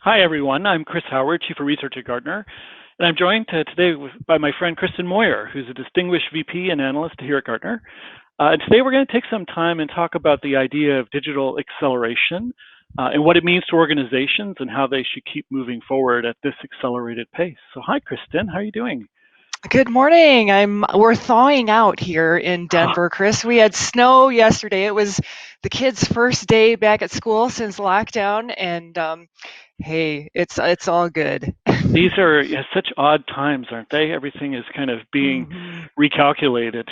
Hi, everyone. I'm Chris Howard, Chief of Research at Gartner, and I'm joined today by my friend Kristen Moyer, who's a distinguished VP and analyst here at Gartner. And today we're going to take some time and talk about the idea of digital acceleration and what it means to organizations and how they should keep moving forward at this accelerated pace. So hi, Kristen. How are you doing? Good morning. We're thawing out here in Denver, Chris. We had snow yesterday. It was the kids' first day back at school since lockdown, and hey, it's all good. These are such odd times, aren't they? Everything is kind of being Mhm. recalculated.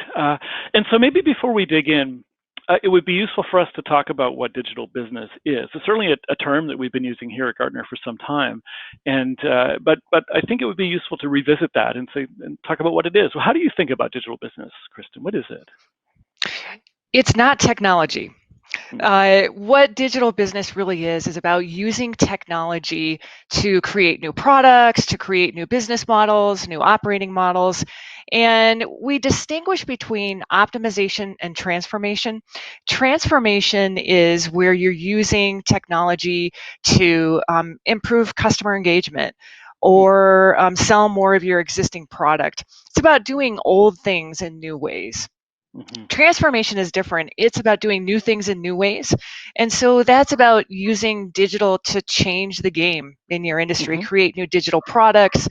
And so maybe before we dig in, it would be useful for us to talk about what digital business is. It's certainly a term that we've been using here at Gartner for some time, and but I think it would be useful to revisit that and talk about what it is. Well, how do you think about digital business, Kristen? What is it? It's not technology. Hmm. What digital business really is about using technology to create new products, to create new business models, new operating models. And we distinguish between optimization and transformation. Transformation is where you're using technology to improve customer engagement or sell more of your existing product. It's about doing old things in new ways. Mm-hmm. Transformation is different. It's about doing new things in new ways. And so that's about using digital to change the game in your industry, Mm-hmm. create new digital products,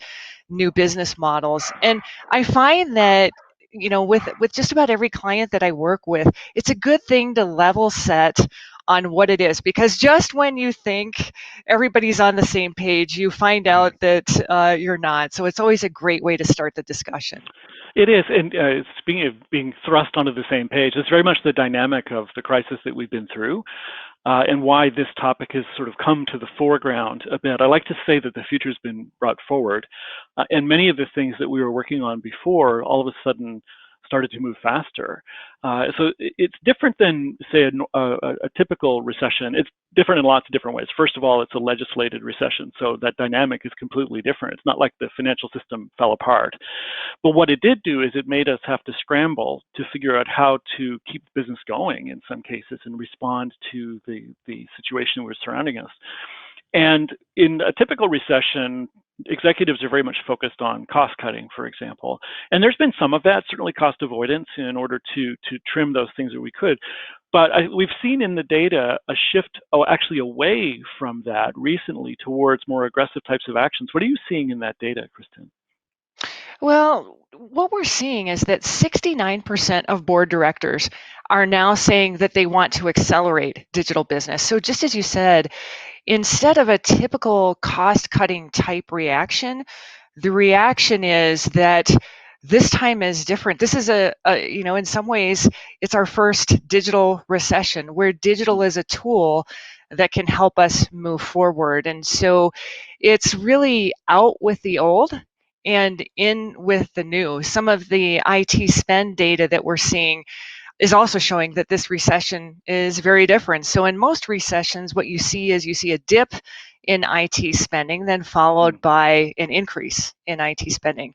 new business models. And I find that with just about every client that I work with, it's a good thing to level set on what it is, because just when you think everybody's on the same page, you find out that you're not. So it's always a great way to start the discussion. It is, and speaking of being thrust onto the same page, it's very much the dynamic of the crisis that we've been through. And why this topic has sort of come to the foreground a bit. I like to say that the future's been brought forward, and many of the things that we were working on before all of a sudden started to move faster. So it's different than, say, a typical recession. It's different in lots of different ways. First of all, it's a legislated recession, so that dynamic is completely different. It's not like the financial system fell apart. But what it did do is it made us have to scramble to figure out how to keep business going in some cases and respond to the situation that was surrounding us. And in a typical recession, executives are very much focused on cost cutting, for example. And there's been some of that, certainly cost avoidance in order to trim those things that we could. But we've seen in the data a shift, actually away from that recently towards more aggressive types of actions. What are you seeing in that data, Kristen? Well, what we're seeing is that 69% of board directors are now saying that they want to accelerate digital business. So just as you said, instead of a typical cost-cutting type reaction, the reaction is that this time is different. This is in some ways, it's our first digital recession where digital is a tool that can help us move forward. And so it's really out with the old and in with the new. Some of the IT spend data that we're seeing is also showing that this recession is very different. So in most recessions, what you see is you see a dip in IT spending, then followed by an increase in IT spending.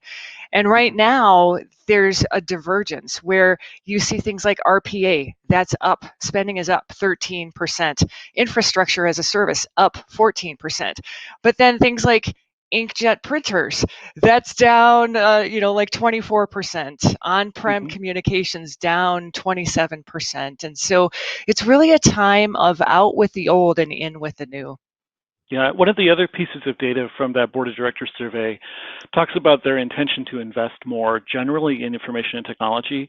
And right Mm-hmm. now, there's a divergence where you see things like RPA, that's up, spending is up 13%, infrastructure as a service up 14%. But then things like inkjet printers, that's down, like 24%. On-prem Mm-hmm. communications down 27%. And so it's really a time of out with the old and in with the new. Yeah, one of the other pieces of data from that board of directors survey talks about their intention to invest more generally in information and technology.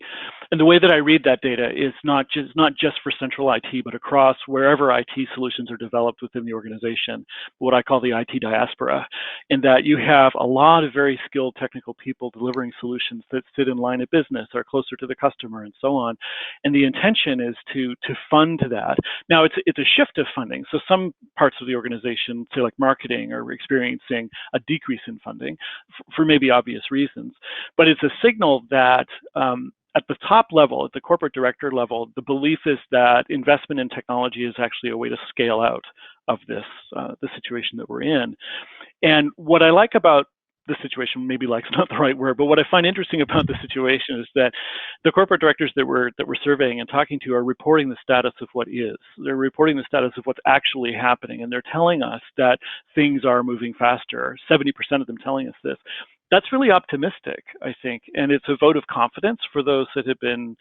And the way that I read that data is not just for central IT, but across wherever IT solutions are developed within the organization, what I call the IT diaspora, in that you have a lot of very skilled technical people delivering solutions that sit in line of business, are closer to the customer, and so on. And the intention is to fund that. Now, it's a shift of funding. So some parts of the organization, say like marketing, are experiencing a decrease in funding for maybe obvious reasons. But it's a signal that at the top level, at the corporate director level, the belief is that investment in technology is actually a way to scale out of this the situation that we're in. And what I like about the situation, maybe like's not the right word, but what I find interesting about the situation is that the corporate directors that we're surveying and talking to are reporting the status of what is. They're reporting the status of what's actually happening, and they're telling us that things are moving faster. 70% of them telling us this. That's really optimistic, I think, and it's a vote of confidence for those that have been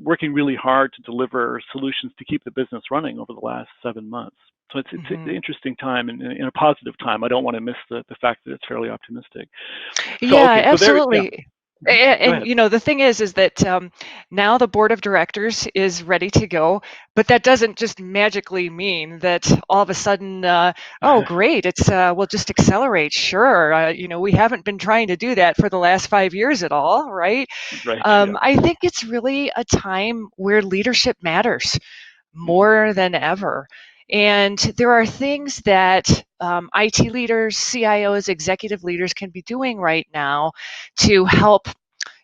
working really hard to deliver solutions to keep the business running over the last 7 months. So it's an interesting time and in a positive time. I don't want to miss the fact that it's fairly optimistic. So Yeah, okay, so there, yeah. absolutely. Go And ahead. you know, the thing is that now the board of directors is ready to go, but that doesn't just magically mean that all of a sudden, oh, great, it's we'll just accelerate. Sure, you know, we haven't been trying to do that for the last 5 years at all, right? Right. Yeah. I think it's really a time where leadership matters Mm-hmm. more than ever. And there are things that IT leaders, CIOs, executive leaders can be doing right now to help,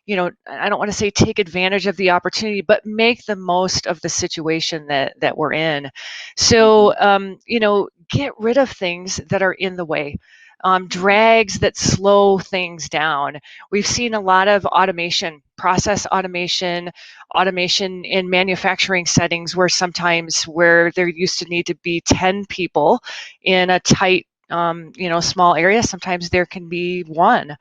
you know, I don't want to say take advantage of the opportunity, but make the most of the situation that we're in. Mm-hmm. So, you know, get rid of things that are in the way. Mm-hmm. Drags that slow things down. We've seen a lot of automation, process automation, automation in manufacturing settings where there used to need to be 10 people in a tight, you know, small area. Sometimes there can be one.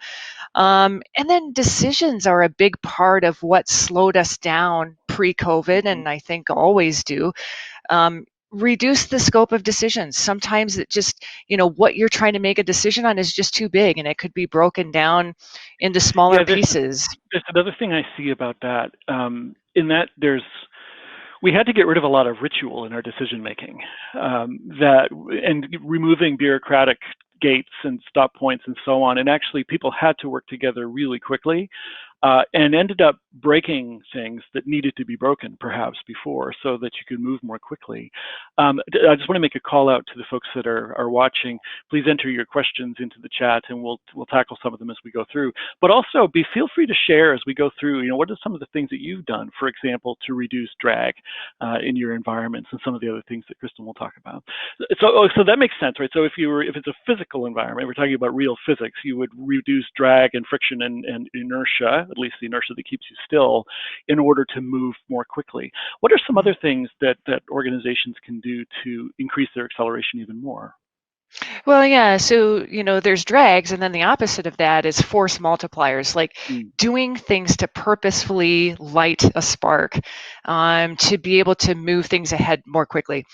And then decisions are a big part of what slowed us down pre-COVID, Mm-hmm. and I think always do. Reduce the scope of decisions. Sometimes it just, you know, what you're trying to make a decision on is just too big, and it could be broken down into smaller Yeah. pieces. There's another thing I see about that. In that we had to get rid of a lot of ritual in our decision making, and removing bureaucratic gates and stop points and so on. And actually, people had to work together really quickly, and ended up breaking things that needed to be broken perhaps before, so that you could move more quickly. I just want to make a call out to the folks that are watching. Please enter your questions into the chat, and we'll tackle some of them as we go through. But also, feel free to share as we go through. You know, what are some of the things that you've done, for example, to reduce drag in your environments, and some of the other things that Kristen will talk about. So that makes sense, right? So if it's a physical environment, we're talking about real physics, you would reduce drag and friction and inertia, at least the inertia that keeps you still, in order to move more quickly. What are some other things that organizations can do to increase their acceleration even more? Well, yeah, so, you know, there's drags, and then the opposite of that is force multipliers, like Mm. doing things to purposefully light a spark, to be able to move things ahead more quickly.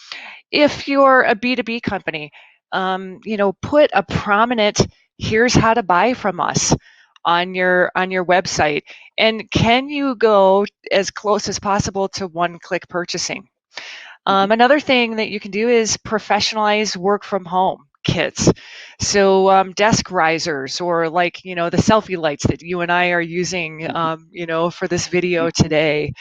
If you're a B2B company, you know, put a prominent "here's how to buy from us" on your website, and can you go as close as possible to one-click purchasing? Mm-hmm. Another thing that you can do is professionalize work from home kits. So desk risers, or like, you know, the selfie lights that you and I are using, Mm-hmm. you know, for this video Mm-hmm. today.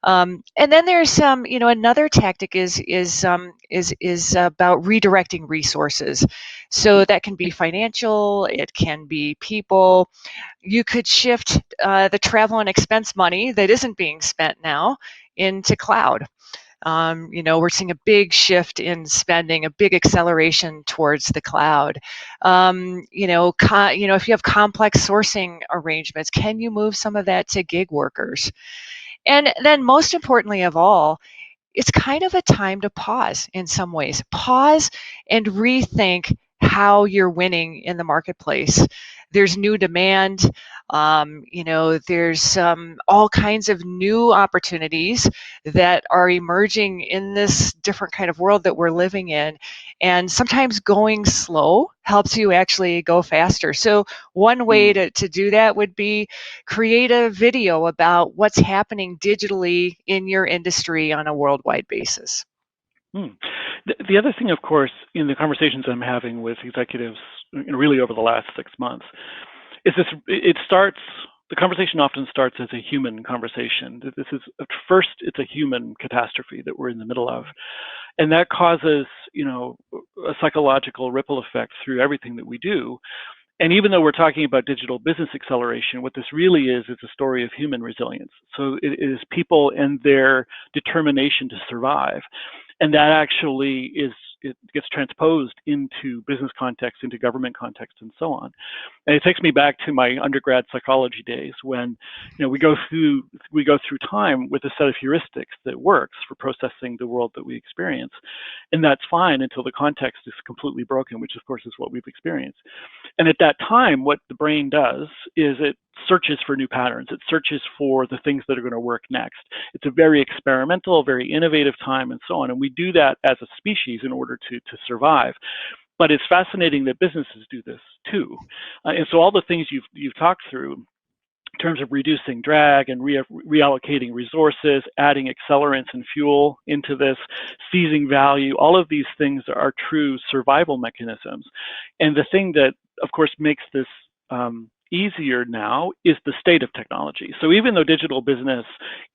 And then there's some, you know, another tactic is about redirecting resources. So that can be financial, it can be people. You could shift the travel and expense money that isn't being spent now into cloud. You know, we're seeing a big shift in spending, a big acceleration towards the cloud. You know, you know, if you have complex sourcing arrangements, can you move some of that to gig workers? And then, most importantly of all, it's kind of a time to pause in some ways. Pause and rethink how you're winning in the marketplace. There's new demand. You know, there's all kinds of new opportunities that are emerging in this different kind of world that we're living in. And sometimes going slow helps you actually go faster. So one way Mm. to do that would be create a video about what's happening digitally in your industry on a worldwide basis. Mm. The other thing, of course, in the conversations I'm having with executives, really over the last 6 months, is this. The conversation often starts as a human conversation. This is at first, it's a human catastrophe that we're in the middle of, and that causes, a psychological ripple effect through everything that we do. And even though we're talking about digital business acceleration, what this really is a story of human resilience. So it is people and their determination to survive. And that actually is it gets transposed into business context, into government context, and so on. And it takes me back to my undergrad psychology days when, we go through time with a set of heuristics that works for processing the world that we experience, and that's fine until the context is completely broken, which of course is what we've experienced. And at that time, what the brain does is it searches for new patterns. It searches for the things that are going to work next. It's a very experimental, very innovative time, and so on. And we do that as a species in order to survive. But it's fascinating that businesses do this too. And so all the things you've talked through in terms of reducing drag and reallocating resources, adding accelerants and fuel into this, seizing value, all of these things are true survival mechanisms. And the thing that, of course, makes this easier now is the state of technology. So even though digital business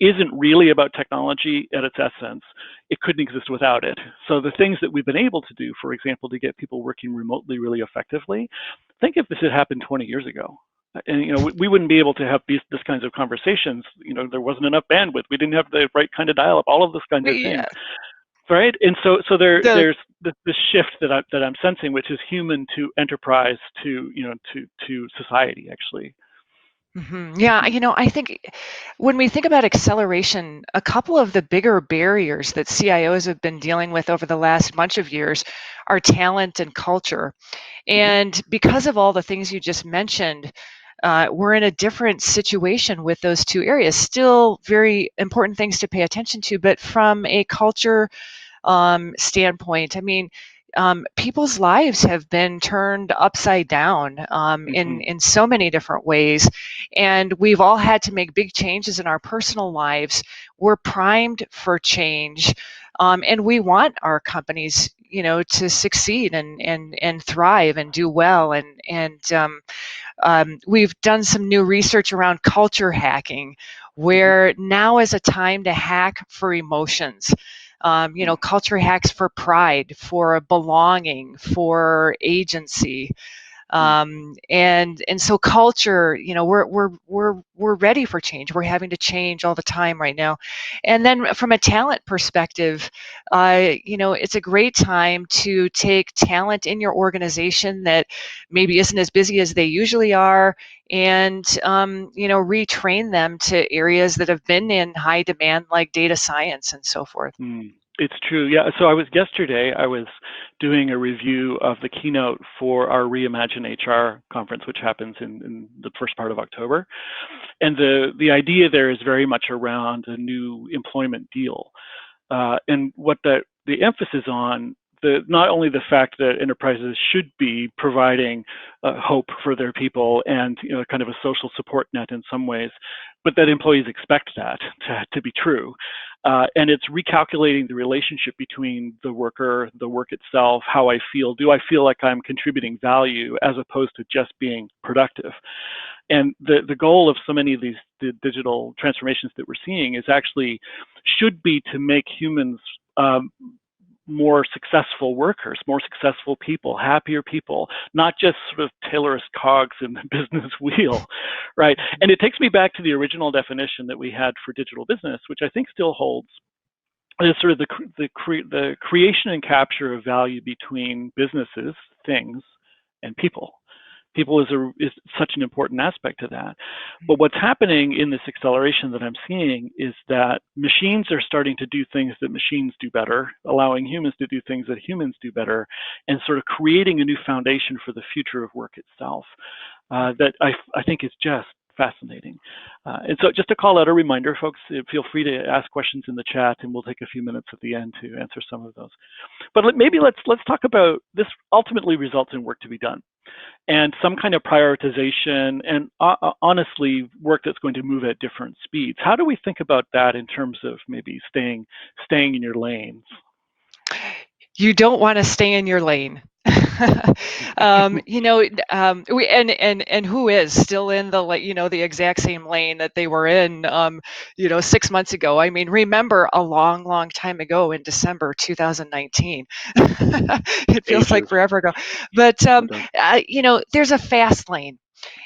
isn't really about technology at its essence, it couldn't exist without it. So the things that we've been able to do, for example, to get people working remotely really effectively, think if this had happened 20 years ago. And we wouldn't be able to have this kinds of conversations. There wasn't enough bandwidth. We didn't have the right kind of dial-up. All of those kinds of things, right? And so there's this shift that I'm sensing, which is human to enterprise to society, actually. Mm-hmm. Yeah, I think when we think about acceleration, a couple of the bigger barriers that CIOs have been dealing with over the last bunch of years are talent and culture. And because of all the things you just mentioned, we're in a different situation with those two areas. Still very important things to pay attention to, but from a culture standpoint, people's lives have been turned upside down in so many different ways, and we've all had to make big changes in our personal lives. We're primed for change, and we want our companies, to succeed and thrive and do well. And we've done some new research around culture hacking, where now is a time to hack for emotions. Culture hacks for pride, for belonging, for agency, and so culture. We're ready for change. We're having to change all the time right now. And then from a talent perspective, it's a great time to take talent in your organization that maybe isn't as busy as they usually are, and retrain them to areas that have been in high demand, like data science and so forth. It's true. Yeah. So yesterday I was doing a review of the keynote for our Reimagine HR conference, which happens in the first part of October. And the idea there is very much around a new employment deal. And what the emphasis on, not only the fact that enterprises should be providing hope for their people and kind of a social support net in some ways, but that employees expect that to be true. And it's recalculating the relationship between the worker, the work itself, how I feel. Do I feel like I'm contributing value as opposed to just being productive? And the goal of so many of the digital transformations that we're seeing should be to make humans more successful workers, more successful people, happier people, not just sort of Taylorist cogs in the business wheel, right? And it takes me back to the original definition that we had for digital business, which I think still holds. It's sort of the creation and capture of value between businesses, things, and people. People is such an important aspect to that. But what's happening in this acceleration that I'm seeing is that machines are starting to do things that machines do better, allowing humans to do things that humans do better, and sort of creating a new foundation for the future of work itself that I think is just fascinating. And so just to call out a reminder, folks, feel free to ask questions in the chat, and we'll take a few minutes at the end to answer some of those. But maybe let's talk about this. Ultimately results in work to be done, and some kind of prioritization, and honestly, work that's going to move at different speeds. How do we think about that in terms of maybe staying in your lanes? You don't want to stay in your lane. And who is still in the exact same lane that they were in 6 months ago? Remember a long time ago in December 2019. It feels like forever ago. But there's a fast lane.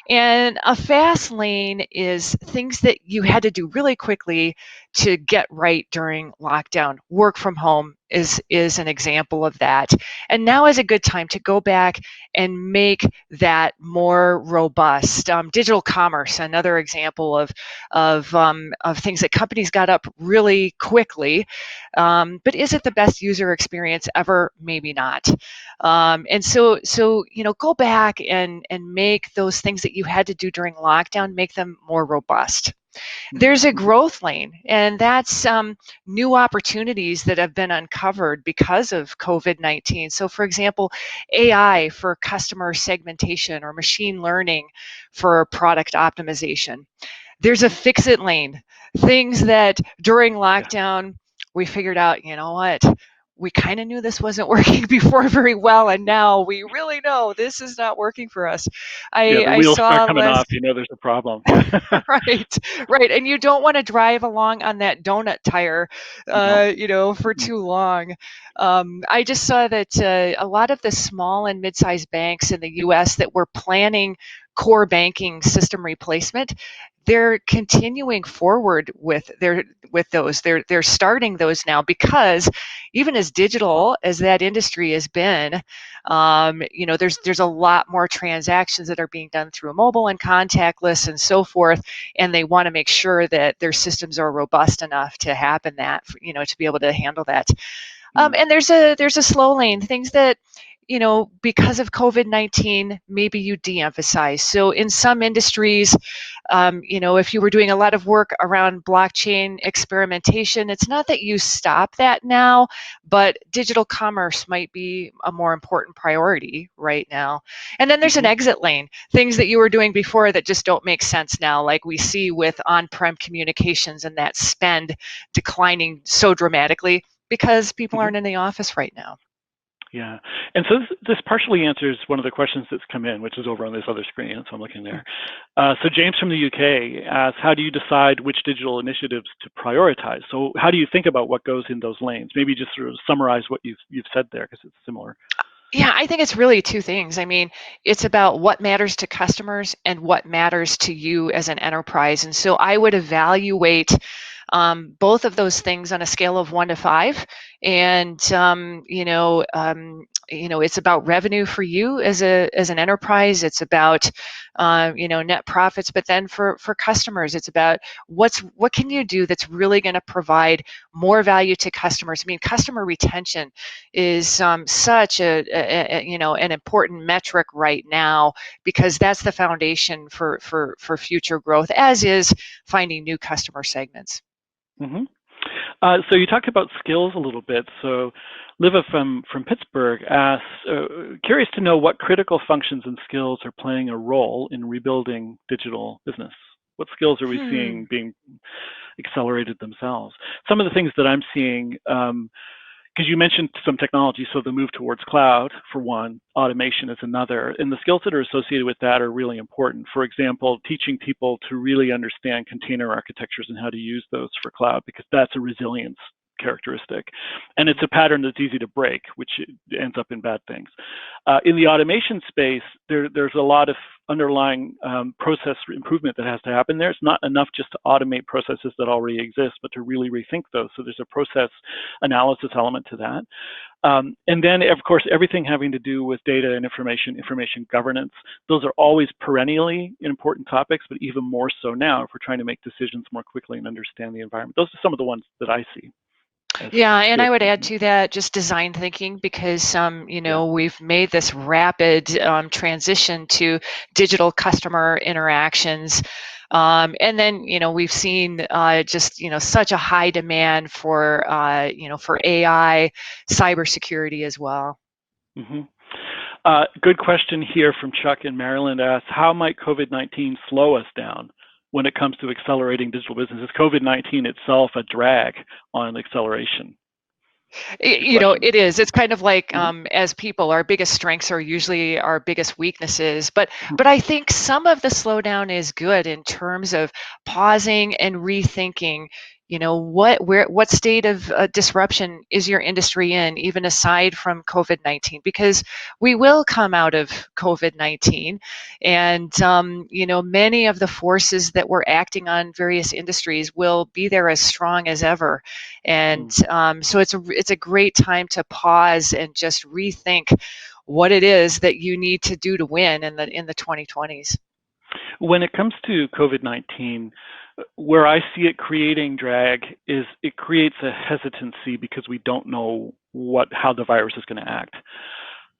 And a fast lane is things that you had to do really quickly to get right during lockdown. Work from home is an example of that. And now is a good time to go back and make that more robust. Digital commerce, another example of things that companies got up really quickly. But is it the best user experience ever? Maybe not. And so go back and make those things that you had to do during lockdown, make them more robust. There's a growth lane, and that's new opportunities that have been uncovered because of COVID-19. So, for example, AI for customer segmentation or machine learning for product optimization. There's a fix it lane, things that during Yeah. lockdown we figured out, you know what? We kind of knew this wasn't working before very well, and now we really know this is not working for us. Yeah, I, the I wheels start saw coming off, last there's a problem. Yeah. right, right, and you don't want to drive along on that donut tire, No. for too long. I just saw that a lot of the small and mid-sized banks in the U.S. that were planning core banking system replacement, they're continuing forward with those. They're starting those now because even as digital as that industry has been, there's a lot more transactions that are being done through mobile and contactless and so forth, and they want to make sure that their systems are robust enough to happen that to be able to handle that. Mm. And there's a slow lane, things that because of COVID-19, maybe you de-emphasize. So in some industries, if you were doing a lot of work around blockchain experimentation, it's not that you stop that now, but digital commerce might be a more important priority right now. And then there's an Mm-hmm. exit lane, things that you were doing before that just don't make sense now, like we see with on-prem communications and that spend declining so dramatically because people Mm-hmm. aren't in the office right now. Yeah. And so this partially answers one of the questions that's come in, which is over on this other screen. So I'm looking there. So James from the UK asks, how do you decide which digital initiatives to prioritize? So how do you think about what goes in those lanes? Maybe just sort of summarize what you've said there, because it's similar. Yeah, I think it's really two things. I mean, it's about what matters to customers and what matters to you as an enterprise. And so I would evaluate both of those things on a scale of 1 to 5. And it's about revenue for you as an enterprise. It's about net profits. But then for customers, it's about what can you do that's really going to provide more value to customers. I mean, customer retention is such an important metric right now because that's the foundation for future growth, as is finding new customer segments. Mm-hmm. So you talked about skills a little bit. So Liva from Pittsburgh asks, curious to know what critical functions and skills are playing a role in rebuilding digital business. What skills are we seeing being accelerated themselves? Some of the things that I'm seeing, because you mentioned some technology, so the move towards cloud, for one, automation is another, and the skills that are associated with that are really important. For example, teaching people to really understand container architectures and how to use those for cloud, because that's a resilience characteristic. And it's a pattern that's easy to break, which ends up in bad things. In the automation space, there's a lot of underlying process improvement that has to happen there. It's not enough just to automate processes that already exist, but to really rethink those. So there's a process analysis element to that. And then, of course, everything having to do with data and information governance. Those are always perennially important topics, but even more so now if we're trying to make decisions more quickly and understand the environment. Those are some of the ones that I see. Yeah, and I would add to that just design thinking because we've made this rapid transition to digital customer interactions, and then we've seen such a high demand for for AI, cybersecurity as well. Mm-hmm. Good question here from Chuck in Maryland asks, how might COVID-19 slow us down when it comes to accelerating digital business? Is COVID-19 itself a drag on acceleration? It is. It's kind of like Mm-hmm. as people, our biggest strengths are usually our biggest weaknesses. But I think some of the slowdown is good in terms of pausing and rethinking. what state of disruption is your industry in, even aside from COVID-19? Because we will come out of COVID-19, and many of the forces that were acting on various industries will be there as strong as ever. And so it's a great time to pause and just rethink what it is that you need to do to win in the 2020s. When it comes to COVID-19, where I see it creating drag is it creates a hesitancy because we don't know how the virus is going to act.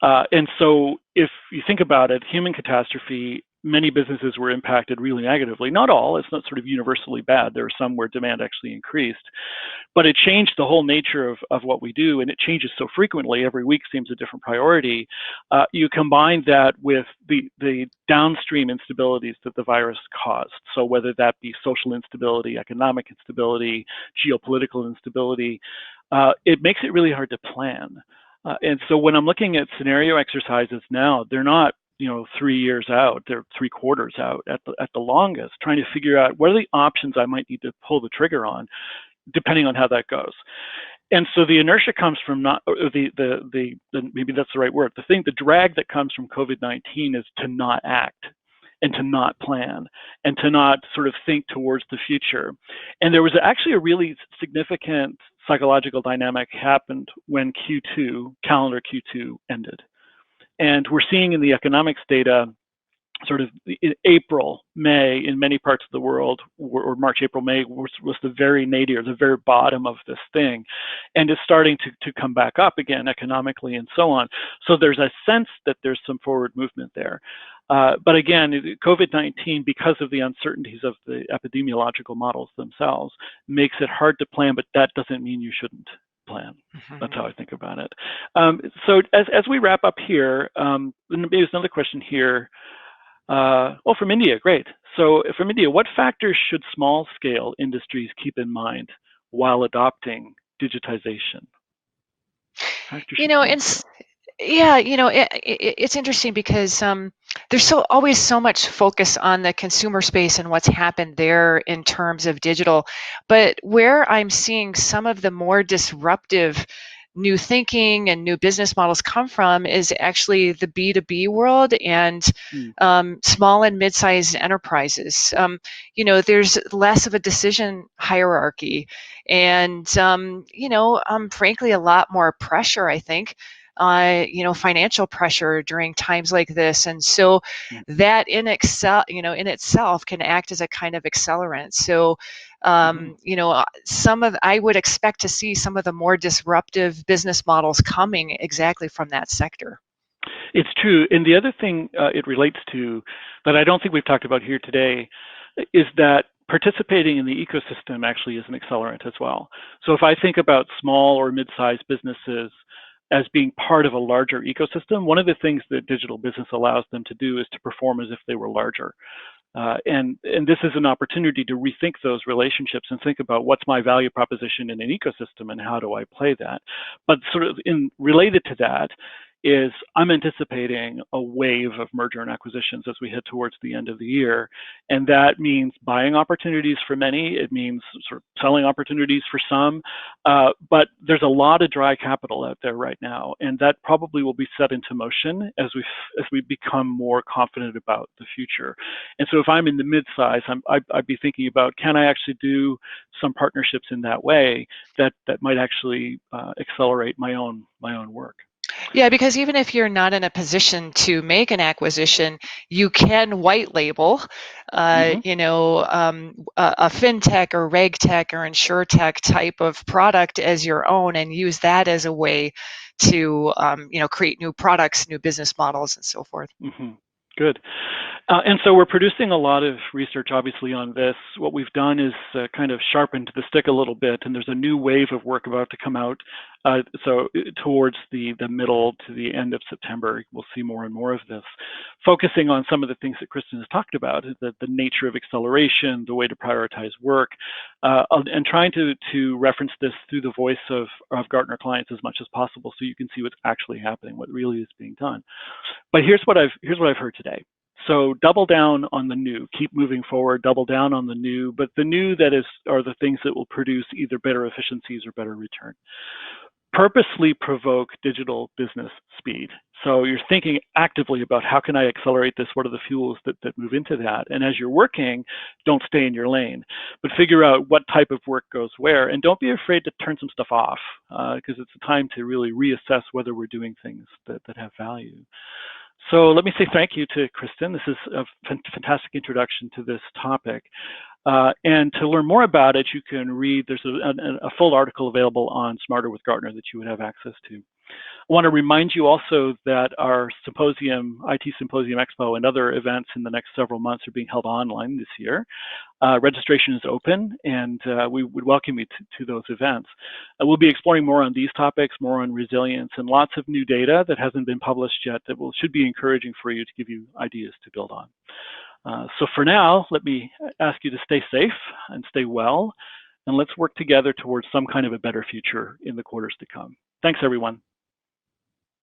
And so if you think about it, human catastrophe, many businesses were impacted really negatively. Not all, it's not sort of universally bad. There are some where demand actually increased. But it changed the whole nature of what we do, and it changes so frequently. Every week seems a different priority. You combine that with the downstream instabilities that the virus caused. So whether that be social instability, economic instability, geopolitical instability, it makes it really hard to plan. And so when I'm looking at scenario exercises now, they're not 3 years out, they're 3 quarters out at the longest, trying to figure out what are the options I might need to pull the trigger on, depending on how that goes. And so the inertia comes from not, or maybe that's the right word. The drag that comes from COVID-19 is to not act and to not plan and to not sort of think towards the future. And there was actually a really significant psychological dynamic happened when calendar Q2 ended. And we're seeing in the economics data sort of in April, May, in many parts of the world, or March, April, May was the very nadir, the very bottom of this thing, and it's starting to come back up again economically and so on. So there's a sense that there's some forward movement there. But again, COVID-19, because of the uncertainties of the epidemiological models themselves, makes it hard to plan, but that doesn't mean you shouldn't plan. That's how I think about it. So as we wrap up here, maybe there's another question here. From India, great. So from India, what factors should small-scale industries keep in mind while adopting digitization? It's interesting because there's always so much focus on the consumer space and what's happened there in terms of digital. But where I'm seeing some of the more disruptive new thinking and new business models come from is actually the B2B world and small and mid-sized enterprises. There's less of a decision hierarchy and, frankly, a lot more pressure, I think, financial pressure during times like this. And so that in itself can act as a kind of accelerant. So, I would expect to see some of the more disruptive business models coming exactly from that sector. It's true. And the other thing it relates to that I don't think we've talked about here today is that participating in the ecosystem actually is an accelerant as well. So if I think about small or mid-sized businesses as being part of a larger ecosystem, one of the things that digital business allows them to do is to perform as if they were larger. And this is an opportunity to rethink those relationships and think about what's my value proposition in an ecosystem and how do I play that. But sort of related to that is I'm anticipating a wave of merger and acquisitions as we head towards the end of the year. And that means buying opportunities for many. It means sort of selling opportunities for some. But there's a lot of dry capital out there right now. And that probably will be set into motion as we become more confident about the future. And so if I'm in the mid-size, I'd be thinking about, can I actually do some partnerships in that way that might actually accelerate my own work. Yeah, because even if you're not in a position to make an acquisition, you can white label, a fintech or regtech or insurtech type of product as your own, and use that as a way to, create new products, new business models, and so forth. Good. And so we're producing a lot of research, obviously, on this. What we've done is kind of sharpened the stick a little bit, and there's a new wave of work about to come out. So towards the middle to the end of September, we'll see more and more of this, focusing on some of the things that Kristen has talked about, the nature of acceleration, the way to prioritize work, and trying to reference this through the voice of Gartner clients as much as possible, so you can see what's actually happening, what really is being done. But here's what I've heard today. So double down on the new, keep moving forward, double down on the new, but the new are the things that will produce either better efficiencies or better return. Purposely provoke digital business speed. So you're thinking actively about how can I accelerate this? What are the fuels that move into that? And as you're working, don't stay in your lane, but figure out what type of work goes where. And don't be afraid to turn some stuff off, because it's a time to really reassess whether we're doing things that have value. So let me say thank you to Kristen. This is a fantastic introduction to this topic. And to learn more about it, you can read, there's a full article available on Smarter with Gartner that you would have access to. I want to remind you also that our symposium, IT Symposium Expo, and other events in the next several months are being held online this year. Registration is open, and we would welcome you to those events. We'll be exploring more on these topics, more on resilience, and lots of new data that hasn't been published yet that should be encouraging for you to give you ideas to build on. So for now, let me ask you to stay safe and stay well, and let's work together towards some kind of a better future in the quarters to come. Thanks, everyone.